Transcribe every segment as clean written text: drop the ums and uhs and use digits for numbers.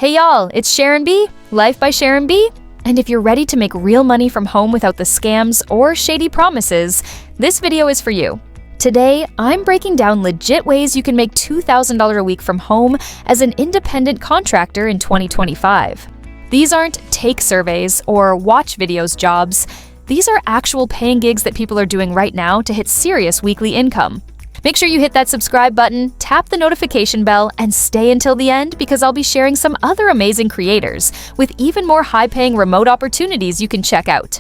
Hey y'all, it's Sharon B, Life by Sharon B. And if you're ready to make real money from home without the scams or shady promises, this video is for you. Today, I'm breaking down legit ways you can make $2,000 a week from home as an independent contractor in 2025. These aren't take surveys or watch videos jobs. These are actual paying gigs that people are doing right now to hit serious weekly income. Make sure you hit that subscribe button, tap the notification bell, and stay until the end because I'll be sharing some other amazing creators with even more high-paying remote opportunities you can check out.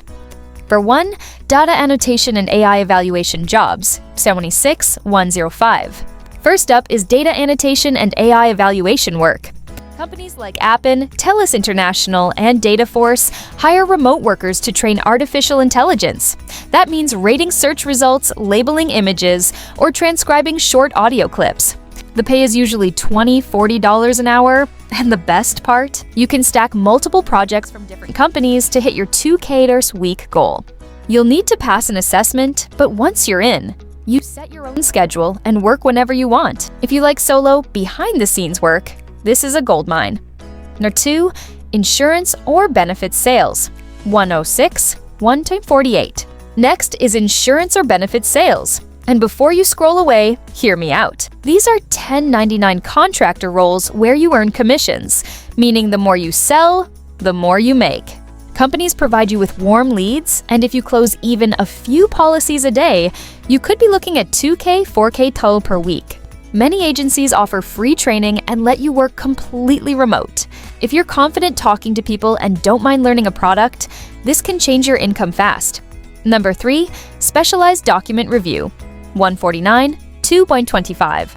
For one, data annotation and AI evaluation jobs, 76105. First up is data annotation and AI evaluation work. Companies like Appen, TELUS International, and Dataforce hire remote workers to train artificial intelligence. That means rating search results, labeling images, or transcribing short audio clips. The pay is usually $20, $40 an hour, and the best part? You can stack multiple projects from different companies to hit your $2K week goal. You'll need to pass an assessment, but once you're in, you set your own schedule and work whenever you want. If you like solo, behind-the-scenes work, this is a goldmine. Number 2, insurance or benefits sales, 106-148. Next is insurance or benefits sales. And before you scroll away, hear me out. These are 1099 contractor roles where you earn commissions, meaning the more you sell, the more you make. Companies provide you with warm leads, and if you close even a few policies a day, you could be looking at 2K, 4K total per week. Many agencies offer free training and let you work completely remote. If you're confident talking to people and don't mind learning a product, this can change your income fast. Number 3, specialized document review, 149-2.25.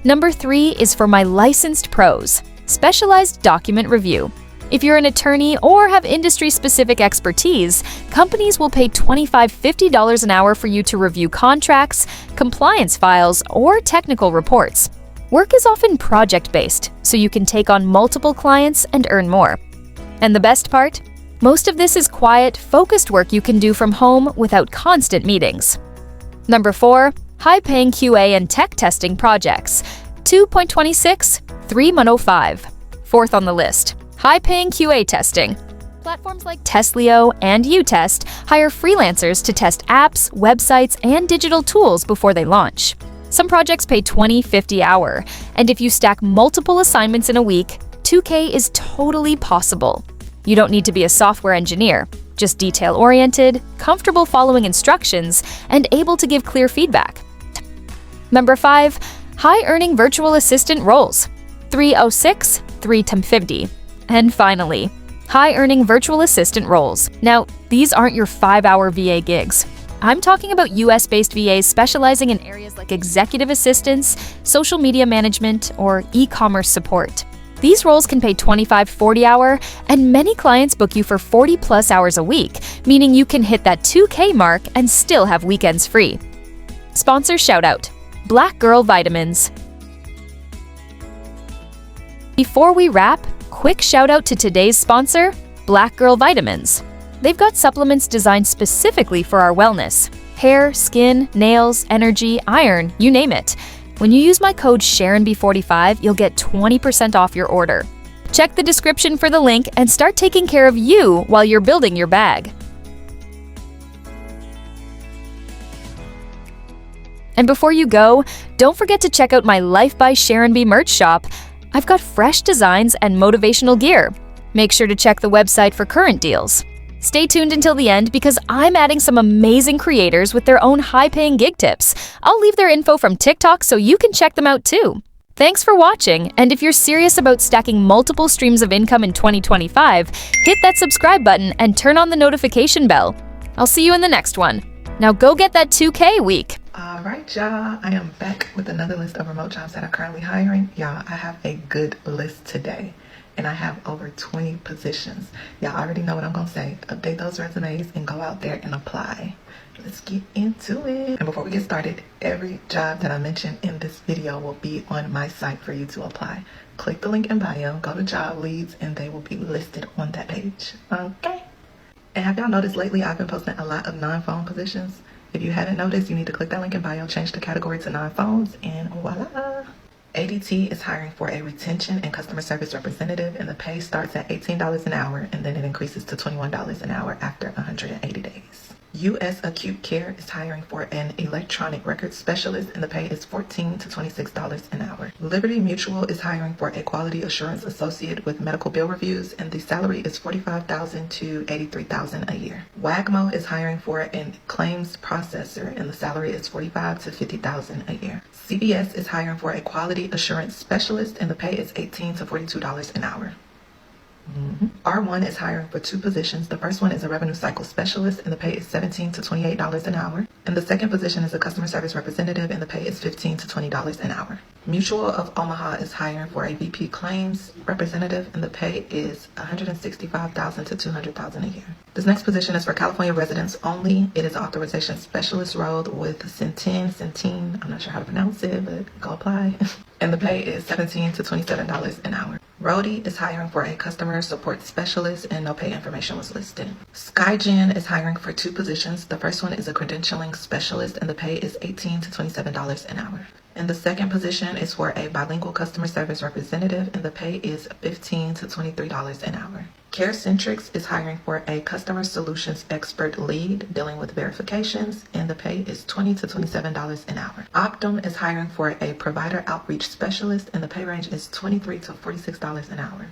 Number 3 is for my licensed pros, specialized document review. If you're an attorney or have industry-specific expertise, companies will pay $25, $50 an hour for you to review contracts, compliance files, or technical reports. Work is often project-based, so you can take on multiple clients and earn more. And the best part? Most of this is quiet, focused work you can do from home without constant meetings. Number 4, high-paying QA and tech testing projects, 2.26-3105. Fourth on the list. High-paying QA testing. Platforms like Testlio and Utest hire freelancers to test apps, websites, and digital tools before they launch. Some projects pay $20, $50 an hour, and if you stack multiple assignments in a week, 2K is totally possible. You don't need to be a software engineer, just detail-oriented, comfortable following instructions, and able to give clear feedback. Number 5, high-earning virtual assistant roles, 306-350. And finally, high-earning virtual assistant roles. Now, these aren't your 5-hour VA gigs. I'm talking about US-based VAs specializing in areas like executive assistance, social media management, or e-commerce support. These roles can pay $25, $40 an hour, and many clients book you for 40+ hours a week, meaning you can hit that 2K mark and still have weekends free. Sponsor shoutout: Black Girl Vitamins. Before we wrap, quick shout out to today's sponsor, Black Girl Vitamins. They've got supplements designed specifically for our wellness. Hair, skin, nails, energy, iron, you name it. When you use my code SharonB45, you'll get 20% off your order. Check the description for the link and start taking care of you while you're building your bag. And before you go, don't forget to check out my Life by Sharon B merch shop. I've got fresh designs and motivational gear. Make sure to check the website for current deals. Stay tuned until the end because I'm adding some amazing creators with their own high-paying gig tips. I'll leave their info from TikTok so you can check them out too. Thanks for watching, and if you're serious about stacking multiple streams of income in 2025, hit that subscribe button and turn on the notification bell. I'll see you in the next one. Now go get that 2K week. Alright y'all, I am back with another list of remote jobs that are currently hiring. Y'all, I have a good list today, and I have over 20 positions. Y'all already know what I'm gonna say. Update those resumes and go out there and apply. Let's get into it. And before we get started, every job that I mentioned in this video will be on my site for you to apply. Click the link in bio, go to job leads, and they will be listed on that page. Okay? And have y'all noticed lately I've been posting a lot of non-phone positions? If you haven't noticed, you need to click that link in bio, change the category to non-phones, and voila. ADT is hiring for a retention and customer service representative, and the pay starts at $18 an hour, and then it increases to $21 an hour after 180 days. U.S. Acute Care is hiring for an electronic records specialist, and the pay is $14 to $26 an hour. Liberty Mutual is hiring for a quality assurance associate with medical bill reviews, and the salary is $45,000 to $83,000 a year. Wagmo is hiring for an claims processor, and the salary is $45,000 to $50,000 a year. CVS is hiring for a quality assurance specialist, and the pay is $18 to $42 an hour. R1 is hiring for 2 positions. The first one is a revenue cycle specialist, and the pay is $17 to $28 an hour. And the second position is a customer service representative, and the pay is $15 to $20 an hour. Mutual of Omaha is hiring for a VP claims representative, and the pay is $165,000 to $200,000 a year. This next position is for California residents only. It is an authorization specialist role with Centene. I'm not sure how to pronounce it, but go apply. And the pay is $17 to $27 an hour. Rody is hiring for a customer support specialist, and no pay information was listed. Skygen is hiring for 2 positions. The first one is a credentialing specialist, and the pay is $18 to $27 an hour. And the second position is for a bilingual customer service representative, and the pay is $15 to $23 an hour. CareCentrix is hiring for a customer solutions expert lead dealing with verifications, and the pay is $20 to $27 an hour. Optum is hiring for a provider outreach specialist, and the pay range is $23 to $46 an hour.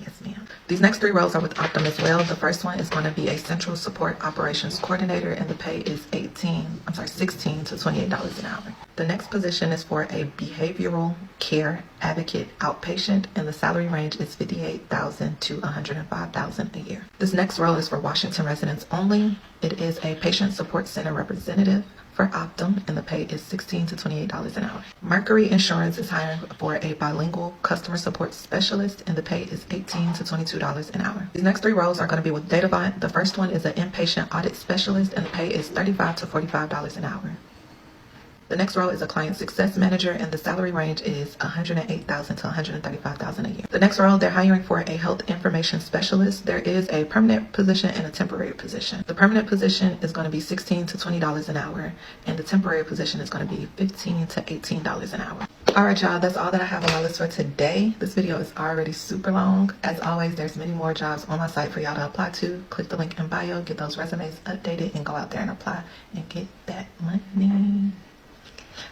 Yes, ma'am. These next 3 roles are with Optum as well. The first one is going to be a central support operations coordinator, and the pay is $16 to $28 an hour. The next position is for a behavioral care advocate outpatient, and the salary range is $58,000 to $105,000 a year. This next role is for Washington residents only. It is a patient support center representative for Optum, and the pay is $16 to $28 an hour. Mercury Insurance is hiring for a bilingual customer support specialist, and the pay is $18 to $22 an hour. These next 3 roles are going to be with Datavant. The first one is an inpatient audit specialist, and the pay is $35 to $45 an hour. The next role is a client success manager, and the salary range is $108,000 to $135,000 a year. The next role, they're hiring for a health information specialist. There is a permanent position and a temporary position. The permanent position is going to be $16 to $20 an hour, and the temporary position is going to be $15 to $18 an hour. All right, y'all, that's all that I have on my list for today. This video is already super long. As always, there's many more jobs on my site for y'all to apply to. Click the link in bio, get those resumes updated, and go out there and apply and get that money.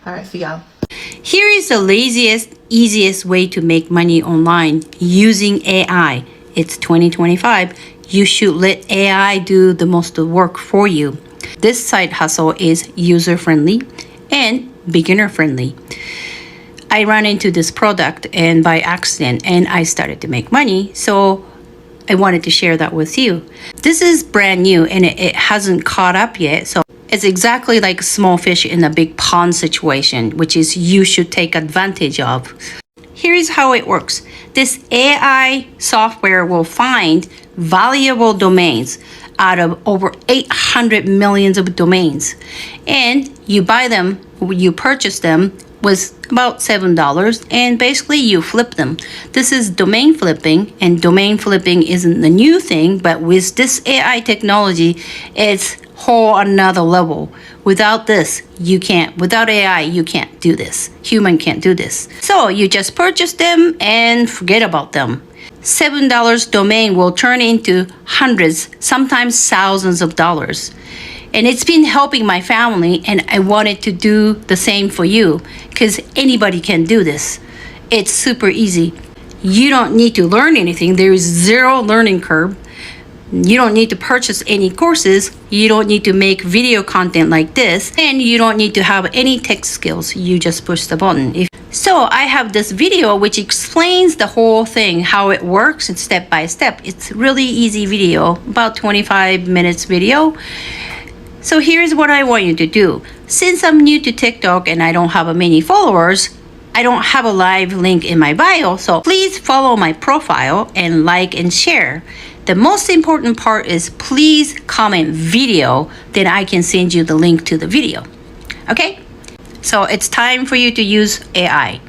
All right, see y'all. Here is the laziest, easiest way to make money online using AI. It's 2025. You should let AI do the most of the work for you. This side hustle is user-friendly and beginner-friendly. I ran into this product and by accident, and I started to make money. So I wanted to share that with you. This is brand new and it hasn't caught up yet. So it's exactly like a small fish in a big pond situation, which is you should take advantage of. Here's how it works. This AI software will find valuable domains out of over 800 millions of domains. And you buy them, you purchase them with about $7, and basically you flip them. This is domain flipping, and domain flipping isn't the new thing, but with this AI technology, it's whole another level. Without this, without AI, you can't do this. Human can't do this. So you just purchase them and forget about them. $7 domain will turn into hundreds, sometimes thousands of dollars. And it's been helping my family, and I wanted to do the same for you because anybody can do this. It's super easy. You don't need to learn anything. There is zero learning curve. You don't need to purchase any courses. You don't need to make video content like this, and you don't need to have any tech skills. You just push the button. So I have this video which explains the whole thing, how it works, and step by step. It's really easy video, about 25 minutes video. So here's what I want you to do. Since I'm new to TikTok and I don't have many followers, I don't have a live link in my bio, so please follow my profile and like and share. The most important part is please comment video, then I can send you the link to the video. Okay? So it's time for you to use AI.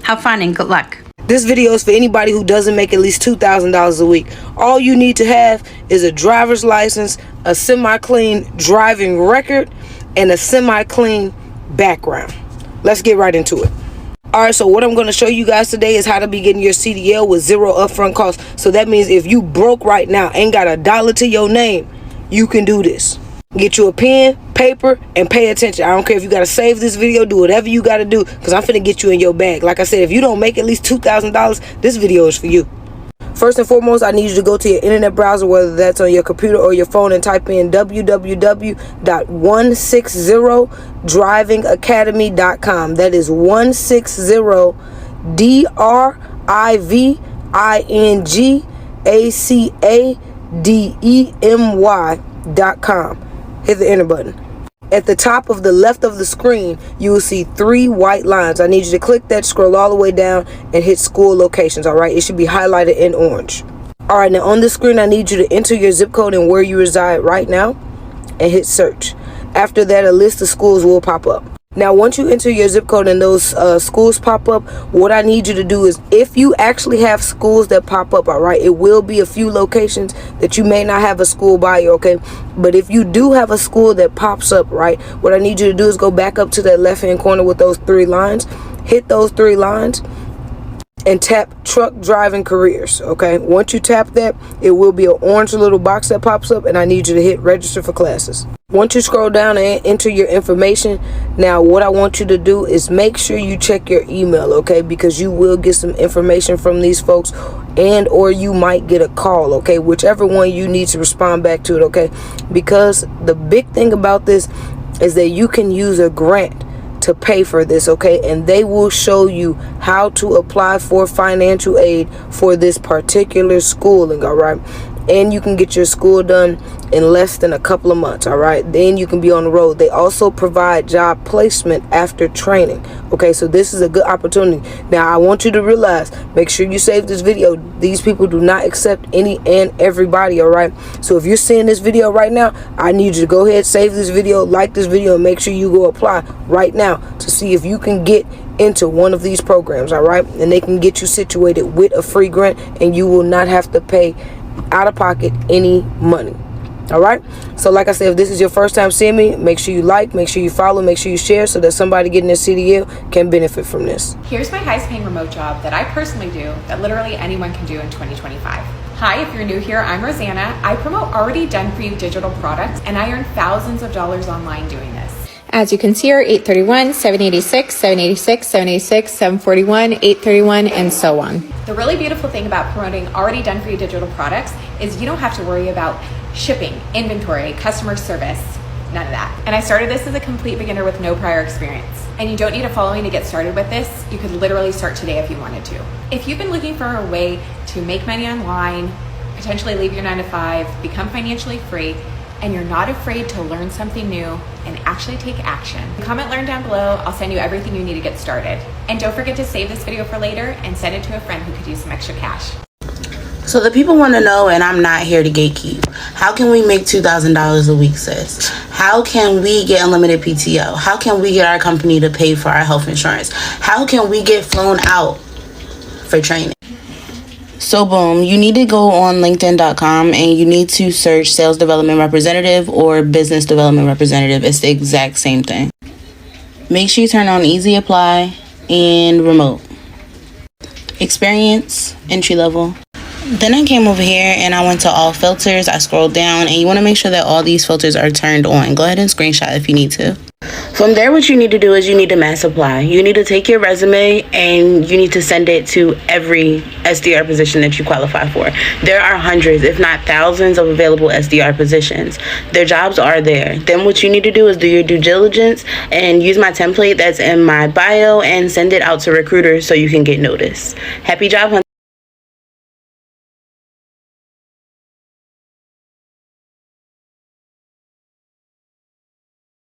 Have fun and good luck. This video is for anybody who doesn't make at least $2,000 a week. All you need to have is a driver's license, a semi-clean driving record, and a semi-clean background. Let's get right into it. Alright, so what I'm going to show you guys today is how to be getting your CDL with zero upfront costs. So that means if you broke right now, ain't got $1 to your name, you can do this. Get you a pen, paper, and pay attention. I don't care if you got to save this video, do whatever you got to do, because I'm finna get you in your bag. Like I said, if you don't make at least $2,000, this video is for you. First and foremost, I need you to go to your internet browser, whether that's on your computer or your phone, and type in www.160drivingacademy.com. That is 160drivingacademy.com. Hit the enter button. At the top of the left of the screen, you will see 3 white lines. I need you to click that, scroll all the way down, and hit school locations, all right? It should be highlighted in orange. All right, now on the screen, I need you to enter your zip code and where you reside right now, and hit search. After that, a list of schools will pop up. Now, once you enter your zip code and those schools pop up, what I need you to do is, if you actually have schools that pop up, all right, it will be a few locations that you may not have a school by you, okay? But if you do have a school that pops up, right, what I need you to do is go back up to that left-hand corner with those 3 lines, hit those 3 lines, and tap truck driving careers. Okay, once you tap that, it will be an orange little box that pops up, and I need you to hit register for classes. Once you scroll down and enter your information, now what I want you to do is make sure you check your email, okay, because you will get some information from these folks, and or you might get a call, okay, whichever one you need to respond back to it, okay, because the big thing about this is that you can use a grant to pay for this, okay, and they will show you how to apply for financial aid for this particular schooling, all right, and you can get your school done in less than a couple of months, all right, then you can be on the road. They also provide job placement after training, okay, so this is a good opportunity. Now I want you to realize, make sure you save this video. These people do not accept any and everybody, all right, so if you're seeing this video right now, I need you to go ahead, save this video, like this video, and make sure you go apply right now to see if you can get into one of these programs, all right, and they can get you situated with a free grant, and you will not have to pay out of pocket any money. All right, so like I said, if this is your first time seeing me, make sure you like, make sure you follow, make sure you share, so that somebody getting their CDL can benefit from this. Here's my highest paying remote job that I personally do, that literally anyone can do in 2025. Hi, if you're new here, I'm Rosanna. I promote already done for you digital products, and I earn thousands of dollars online doing this. As you can see, are 831, 786, 786, 786, 741, 831, and so on. The really beautiful thing about promoting already done for you digital products is you don't have to worry about shipping, inventory, customer service, none of that. And I started this as a complete beginner with no prior experience. And you don't need a following to get started with this. You could literally start today if you wanted to. If you've been looking for a way to make money online, potentially leave your 9-to-5, become financially free, and you're not afraid to learn something new and actually take action, comment learn down below. I'll send you everything you need to get started. And don't forget to save this video for later and send it to a friend who could use some extra cash. So the people want to know, and I'm not here to gatekeep, how can we make $2,000 a week, sis? How can we get unlimited PTO? How can we get our company to pay for our health insurance? How can we get flown out for training? So boom, you need to go on linkedin.com and you need to search sales development representative or business development representative. It's the exact same thing. Make sure you turn on easy apply and remote. Experience, entry level. Then I came over here and I went to all filters. I scrolled down, and you want to make sure that all these filters are turned on. Go ahead and screenshot if you need to. From there, what you need to do is you need to mass apply. You need to take your resume and you need to send it to every SDR position that you qualify for. There are hundreds, if not thousands, of available SDR positions. Their jobs are there. Then what you need to do is do your due diligence and use my template that's in my bio and send it out to recruiters so you can get noticed. Happy job hunting.